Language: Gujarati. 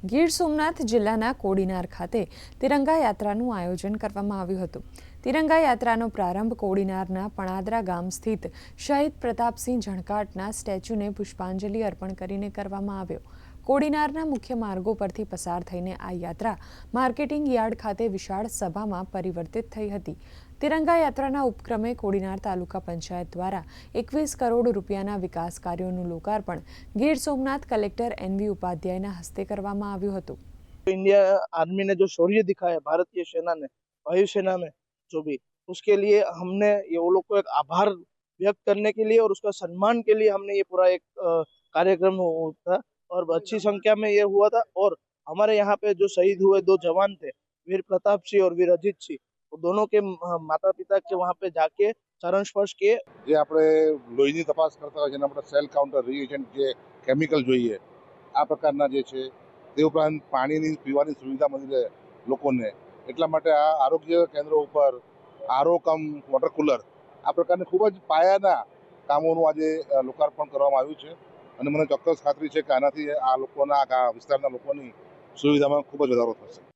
ગીર સોમનાથ જિલ્લાના કોડીનાર ખાતે તિરંગા યાત્રાનું આયોજન કરવામાં આવ્યું હતું। તિરંગા યાત્રાનો પ્રારંભ કોડીનારના પણાદરા ગામ સ્થિત શહીદ પ્રતાપસિંહ ઝણકાટના સ્ટેચ્યુને પુષ્પાંજલિ અર્પણ કરીને કરવામાં આવ્યો। કોડીનારના મુખ્ય માર્ગો પરથી પસાર થઈને આ યાત્રા માર્કેટિંગ યાર્ડ ખાતે વિશાળ સભામાં પરિવર્તિત થઈ હતી। તિરંગા યાત્રાના ઉપક્રમે કોડીનાર તાલુકા પંચાયત દ્વારા 21 કરોડ રૂપિયાના વિકાસ કાર્યોનું લોકાર્પણ ગીર સોમનાથ कलेक्टर एनवी उपाध्यायના હસ્તે કરવામાં આવ્યું હતું। इंडिया आर्मी ने जो शौर्य दिखाया भारतीय सेना ने, वायुसेना में जो भी, उसके लिए हमने ये वो लोग को एक आभार व्यक्त करने के लिए और उसका सम्मान के लिए हमने ये पूरा एक कार्यक्रम था और अच्छी संख्या में ये हुआ था। और हमारे यहाँ पे जो शहीद हुए दो जवान थे, वीर प्रताप सिंह और वीर अजीत सिंह, वो दोनों के माता पिता के वहाँ पे जाके चरण स्पर्श किए। જે આપણે લોહીની તપાસ કરતા હોય જેના માટે સેલ કાઉન્ટર રિએજન્ટ જે કેમિકલ જોઈએ આ પ્રકારના જે છે તે ઉપરાંત પાણીની પીવાની સુવિધા મળી રહે લોકોને એટલા માટે આ આરોગ્ય કેન્દ્ર ઉપર આરઓ કમ વોટર કુલર આ પ્રકારની ખૂબ જ પાયાના કામોનું આજે લોકાર્પણ કરવામાં આવ્યું છે અને મને ચોક્કસ ખાતરી છે કે આનાથી આ લોકોના આ વિસ્તારના લોકોની સુવિધામાં ખૂબ જ વધારો થશે।